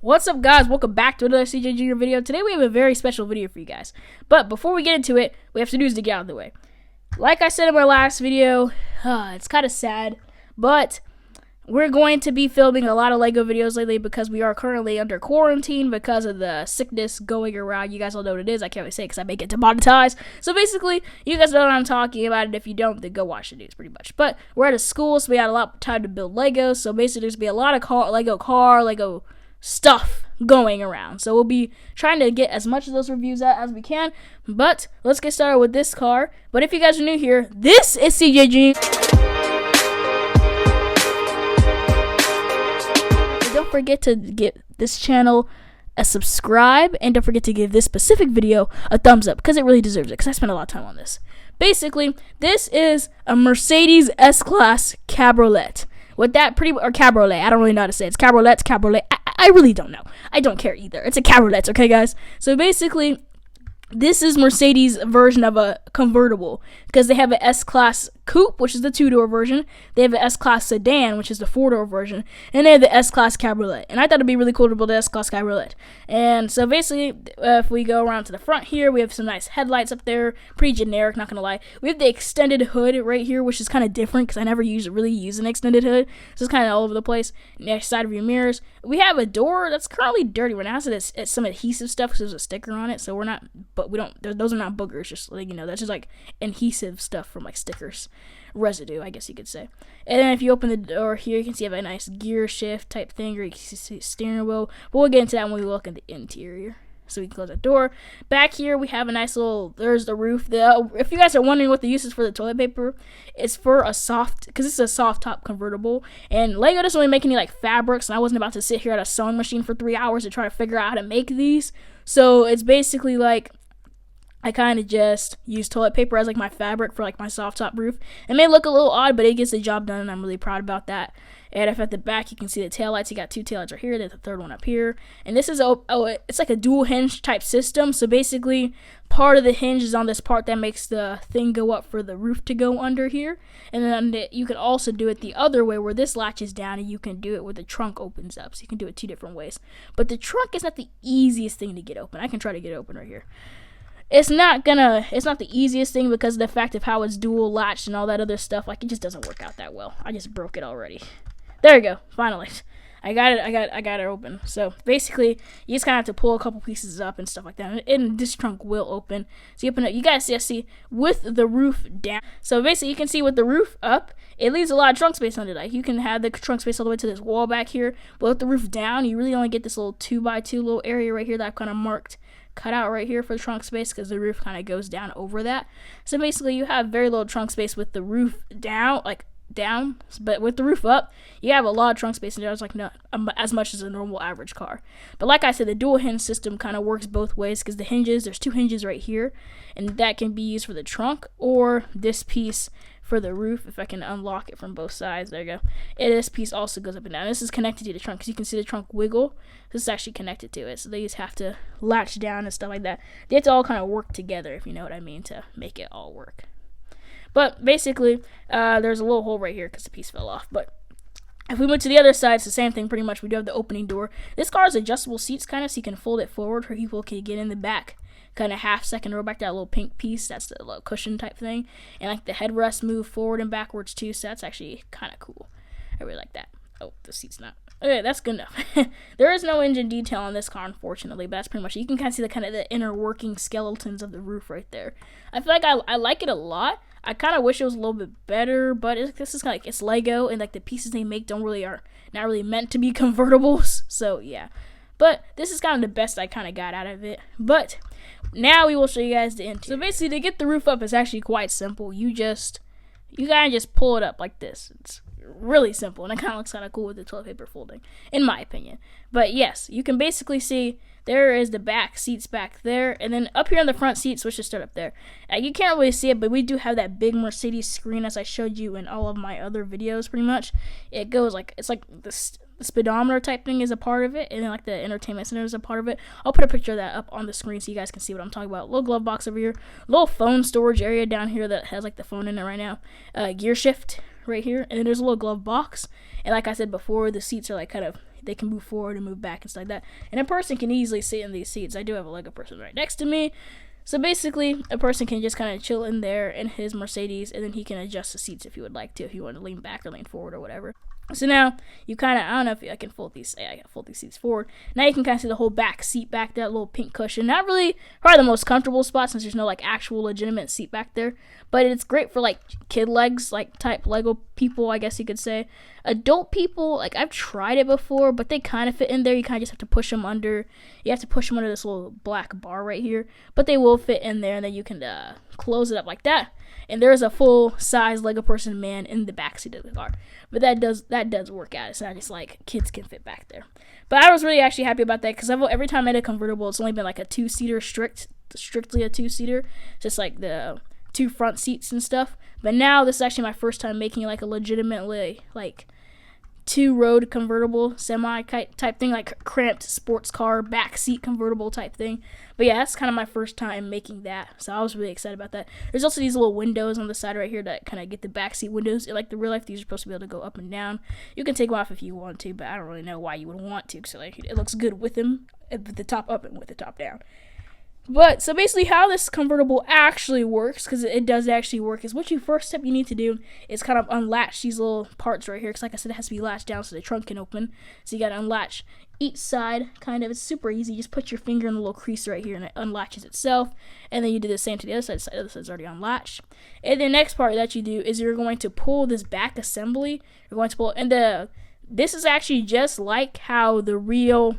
What's up, guys? Welcome back to another CJ Jr. video. Today we have a very special video for you guys. But before we get into it, we have some news to get out of the way. Like I said in my last video, it's kind of sad, but we're going to be filming a lot of LEGO videos lately because we are currently under quarantine because of the sickness going around. You guys all know what it is. I can't really say it because I may get demonetized. So basically, you guys know what I'm talking about, and if you don't, then go watch the news pretty much. But we're at a school, so we had a lot of time to build Legos. So basically, there's going to be a lot of Lego stuff going around. So we'll be trying to get as much of those reviews out as we can. But let's get started with this car. But if you guys are new here, this is CJG. Don't forget to give this channel a subscribe, and don't forget to give this specific video a thumbs up because it really deserves it, because I spent a lot of time on this. Basically, this is a Mercedes S-Class Cabriolet. With that or Cabriolet, I don't really know how to say it. It's Cabriolet. I really don't know. I don't care either. It's a Cabriolet, okay, guys? So basically, this is Mercedes' version of a convertible because they have an S-Class Coupe, which is the 2-door version. They have an S-Class Sedan, which is the 4-door version. And they have the S-Class Cabriolet. And I thought it'd be really cool to build the S-Class Cabriolet. And so basically, if we go around to the front here, we have some nice headlights up there. Pretty generic, not going to lie. We have the extended hood right here, which is kind of different because I never really use an extended hood. So it's kind of all over the place. Next side of your mirrors. We have a door that's currently dirty right now. So it's some adhesive stuff because there's a sticker on it. So we're not, but we don't, those are not boogers. Just like, that's just like adhesive stuff from like stickers. Residue, I guess you could say. And then if you open the door here, you can see you have a nice gear shift type thing, or you can see steering wheel. But we'll get into that when we look at the interior. So we can close the door. Back here, we have a nice little, there's the roof. If you guys are wondering what the use is for the toilet paper, it's for a soft, because this is a soft top convertible. And LEGO doesn't really make any like fabrics, and I wasn't about to sit here at a sewing machine for 3 hours to try to figure out how to make these. So it's basically like, I kind of just use toilet paper as like my fabric for like my soft top roof. It may look a little odd, but it gets the job done, and I'm really proud about that. And if at the back you can see the taillights, you got 2 taillights right here, there's the third one up here. And this is it's like a dual hinge type system. So basically, part of the hinge is on this part that makes the thing go up for the roof to go under here. And then you can also do it the other way, where this latches down, and you can do it where the trunk opens up. So you can do it 2 different ways. But the trunk is not the easiest thing to get open. I can try to get it open right here. It's not the easiest thing because of the fact of how it's dual latched and all that other stuff. Like, it just doesn't work out that well. I just broke it already. There we go. Finally. I got it open. So basically, you just kind of have to pull a couple pieces up and stuff like that. And this trunk will open. So you open it. You guys see with the roof down. So basically, you can see with the roof up, it leaves a lot of trunk space under that. You can have the trunk space all the way to this wall back here. But with the roof down, you really only get this little 2x2 little area right here that I've kind of marked. Cut out right here for the trunk space because the roof kind of goes down over that. So basically, you have very little trunk space with the roof down, but with the roof up, you have a lot of trunk space, and there's like not as much as a normal average car. But like I said, the dual hinge system kind of works both ways because the hinges, there's 2 hinges right here, and that can be used for the trunk or this piece for the roof. If I can unlock it from both sides, there you go. And this piece also goes up and down. This is connected to the trunk because you can see the trunk wiggle. This is actually connected to it, so they just have to latch down and stuff like that. They have to all kind of work together, if you know what I mean, to make it all work. But basically, there's a little hole right here because the piece fell off. But if we move to the other side, it's the same thing pretty much. We do have the opening door. This car has adjustable seats kind of, so you can fold it forward where people can get in the back. Kind of half-second row back, that little pink piece, that's the little cushion type thing. And like the headrests move forward and backwards too, so that's actually kind of cool. I really like that. Oh, the seat's not. Okay, that's good enough. There is no engine detail on this car, unfortunately, but that's pretty much it. You can kind of see the inner working skeletons of the roof right there. I feel like I like it a lot. I kind of wish it was a little bit better, but this is kind of like, it's Lego, and like the pieces they make are not really meant to be convertibles. So yeah, but this is kind of the best I kind of got out of it. But now we will show you guys the interior. So basically, to get the roof up is actually quite simple. You gotta just pull it up like this. It's really simple, and it kind of looks kind of cool with the toilet paper folding, in my opinion. But yes, you can basically see there is the back seats back there, and then up here on the front seats, which is stood up there. You can't really see it, but we do have that big Mercedes screen, as I showed you in all of my other videos, pretty much. It goes like, it's like the speedometer type thing is a part of it, and then like the entertainment center is a part of it. I'll put a picture of that up on the screen so you guys can see what I'm talking about. Little glove box over here, little phone storage area down here that has like the phone in it right now. Gear shift right here, and then there's a little glove box. And like I said before, the seats are like kind of they can move forward and move back and stuff like that. And a person can easily sit in these seats. I do have a Lego person right next to me. So basically, a person can just kind of chill in there in his Mercedes, and then he can adjust the seats if he would like to, if you want to lean back or lean forward or whatever. So now, you kind of, I don't know if I can fold these, I can fold these seats forward. Now you can kind of see the whole back seat back there, that little pink cushion. Not really probably the most comfortable spot since there's no like actual legitimate seat back there. But it's great for like kid legs, like type Lego people, I guess you could say. Adult people, like I've tried it before, but they kind of fit in there. You kind of just have to push them under. You have to push them under this little black bar right here. But they will fit in there, and then you can close it up like that. And there is a full-size Lego person man in the backseat of the car. But that does work out. It's not just like kids can fit back there. But I was really actually happy about that because every time I had a convertible, it's only been like a two-seater, strictly a two-seater. Just like the 2 front seats and stuff. But now this is actually my first time making like a legitimately like 2-road convertible semi type thing, like cramped sports car backseat convertible type thing. But yeah, that's kind of my first time making that, so I was really excited about that. There's also these little windows on the side right here that kind of get the backseat windows. Like the real life, these are supposed to be able to go up and down. You can take them off if you want to, but I don't really know why you would want to, because like, it looks good with them, with the top up and with the top down. But, so basically how this convertible actually works, because it does actually work, is what first step you need to do is kind of unlatch these little parts right here, because like I said, it has to be latched down so the trunk can open. So you got to unlatch each side, kind of. It's super easy. You just put your finger in the little crease right here, and it unlatches itself. And then you do the same to the other side. The other side's already unlatched. And the next part that you do is you're going to pull this back assembly. You're going to pull, and this is actually just like how the real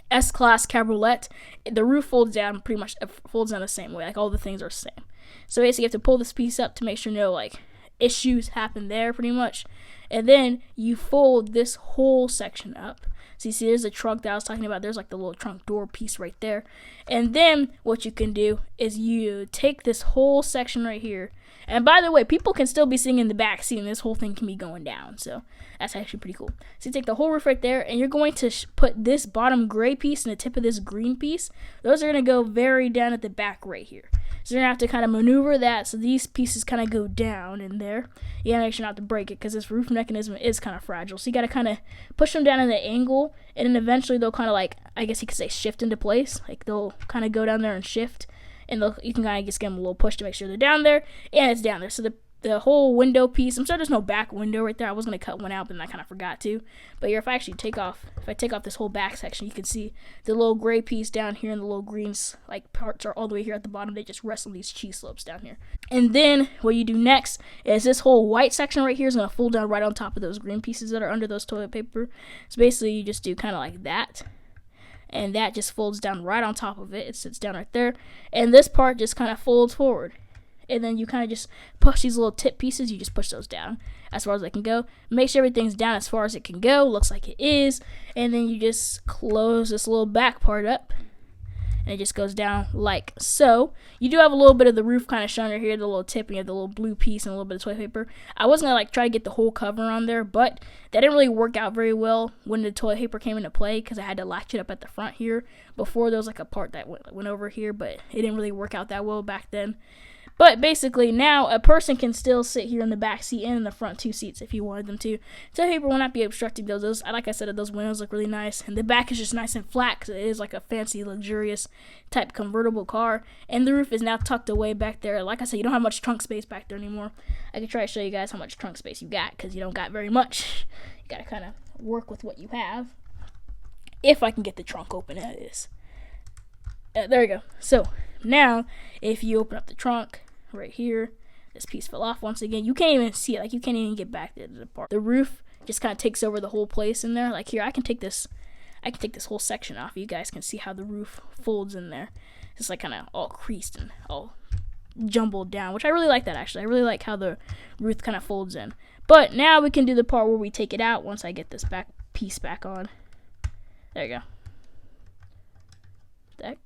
S-Class Cabriolet, the roof folds down pretty much, folds down the same way, like all the things are the same. So basically you have to pull this piece up to make sure no like issues happen there pretty much. And then you fold this whole section up. So you see there's the trunk that I was talking about, there's like the little trunk door piece right there. And then what you can do is you take this whole section right here. And by the way, people can still be sitting in the back seat and this whole thing can be going down. So that's actually pretty cool. So you take the whole roof right there and you're going to put this bottom gray piece and the tip of this green piece. Those are going to go very down at the back right here. So you're going to have to kind of maneuver that so these pieces kind of go down in there. You got to make sure not to break it because this roof mechanism is kind of fragile. So you got to kind of push them down in the angle and then eventually they'll kind of like, I guess you could say shift into place. Like they'll kind of go down there and shift. And you can kind of just give them a little push to make sure they're down there, and it's down there. So the whole window piece, I'm sorry there's no back window right there. I was going to cut one out, but then I kind of forgot to. But here, if I take off this whole back section, you can see the little gray piece down here and the little greens, like parts are all the way here at the bottom. They just rest on these cheese slopes down here. And then what you do next is this whole white section right here is going to fold down right on top of those green pieces that are under those toilet paper. So basically, you just do kind of like that. And that just folds down right on top of it. It sits down right there. And this part just kind of folds forward. And then you kind of just push these little tip pieces. You just push those down as far as they can go. Make sure everything's down as far as it can go. Looks like it is. And then you just close this little back part up. And it just goes down like so. You do have a little bit of the roof kind of showing right here, the little tip, and you have the little blue piece and a little bit of toilet paper. I was going to like try to get the whole cover on there, but that didn't really work out very well when the toilet paper came into play because I had to latch it up at the front here. Before there was like a part that went over here, but it didn't really work out that well back then. But basically, now a person can still sit here in the back seat and in the front 2 seats if you wanted them to. Toilet paper will not be obstructing those. Like I said, those windows look really nice. And the back is just nice and flat because it is like a fancy, luxurious type convertible car. And the roof is now tucked away back there. Like I said, you don't have much trunk space back there anymore. I can try to show you guys how much trunk space you got because you don't got very much. You got to kind of work with what you have. If I can get the trunk open, that is. There we go. So, now, if you open up the trunk, right here, this piece fell off once again. You can't even see it. Like, you can't even get back there to the part. The roof just kind of takes over the whole place in there. Like, here, I can take this whole section off. You guys can see how the roof folds in there. It's like kind of all creased and all jumbled down, which I really like that, actually. I really like how the roof kind of folds in. But now we can do the part where we take it out once I get this back piece back on. There you go. That.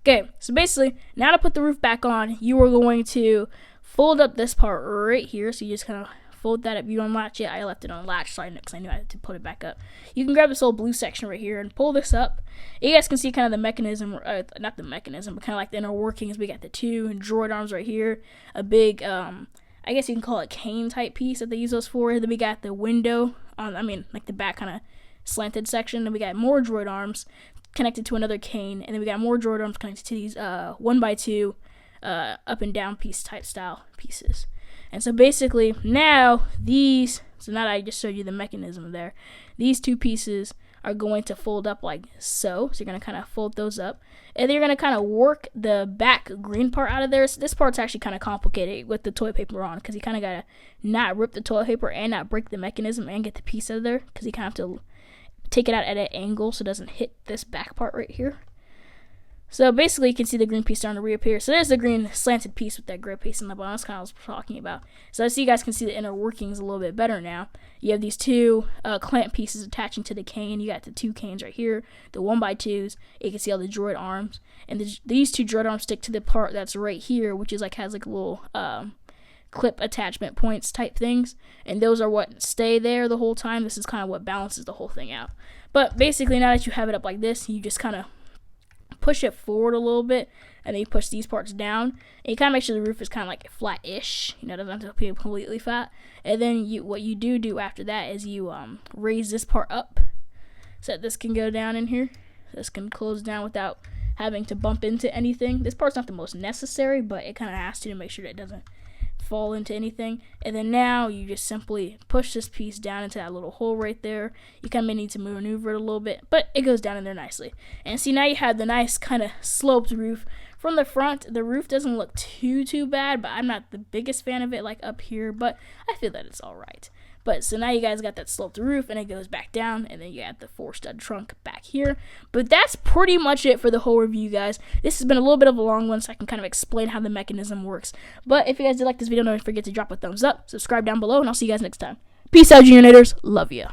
Okay, so basically, now to put the roof back on, you are going to fold up this part right here. So you just kind of fold that up. You unlatch it. I left it unlatched because I knew I had to put it back up. You can grab this little blue section right here and pull this up. You guys can see kind of the mechanism, not the mechanism, but kind of like the inner workings. We got the two droid arms right here, a big, I guess you can call it cane type piece that they use those for. Then we got the window on, like the back kind of slanted section. Then we got more droid arms connected to another cane, and then we got more droid arms connected to these 1x2 up and down piece type style pieces. And so basically now so now that I just showed you the mechanism there, these two pieces are going to fold up like so. So you're going to kind of fold those up, and then you're going to kind of work the back green part out of there. So this part's actually kind of complicated with the toilet paper on, because you kind of got to not rip the toilet paper and not break the mechanism and get the piece out of there, because you kind of have to take it out at an angle so it doesn't hit this back part right here. So basically, you can see the green piece starting to reappear. So there's the green slanted piece with that gray piece in the bottom. That's kind of what I was talking about. So you guys can see the inner workings a little bit better now. You have these two clamp pieces attaching to the cane. You got the two canes right here, the 1x2s. You can see all the droid arms. And these two droid arms stick to the part that's right here, which is has a little clip attachment points type things. And those are what stay there the whole time. This is kind of what balances the whole thing out. But basically, now that you have it up like this, you just kind of push it forward a little bit, and then you push these parts down, and you kind of make sure the roof is kind of like flat-ish, it doesn't have to be completely flat. And then what you do after that is you raise this part up so that this can go down in here. This can close down without having to bump into anything. This part's not the most necessary, but it kind of has to make sure that it doesn't fall into anything. And then now you just simply push this piece down into that little hole right there. You kind of may need to maneuver it a little bit, but it goes down in there nicely. And see, now you have the nice kind of sloped roof. From the front, the roof doesn't look too bad, but I'm not the biggest fan of it like up here, but I feel that it's all right. But so now you guys got that sloped roof, and it goes back down, and then you got the 4-stud trunk back here. But that's pretty much it for the whole review, guys. This has been a little bit of a long one, so I can kind of explain how the mechanism works. But if you guys did like this video, don't forget to drop a thumbs up, subscribe down below, and I'll see you guys next time. Peace out, Unitors. Love ya.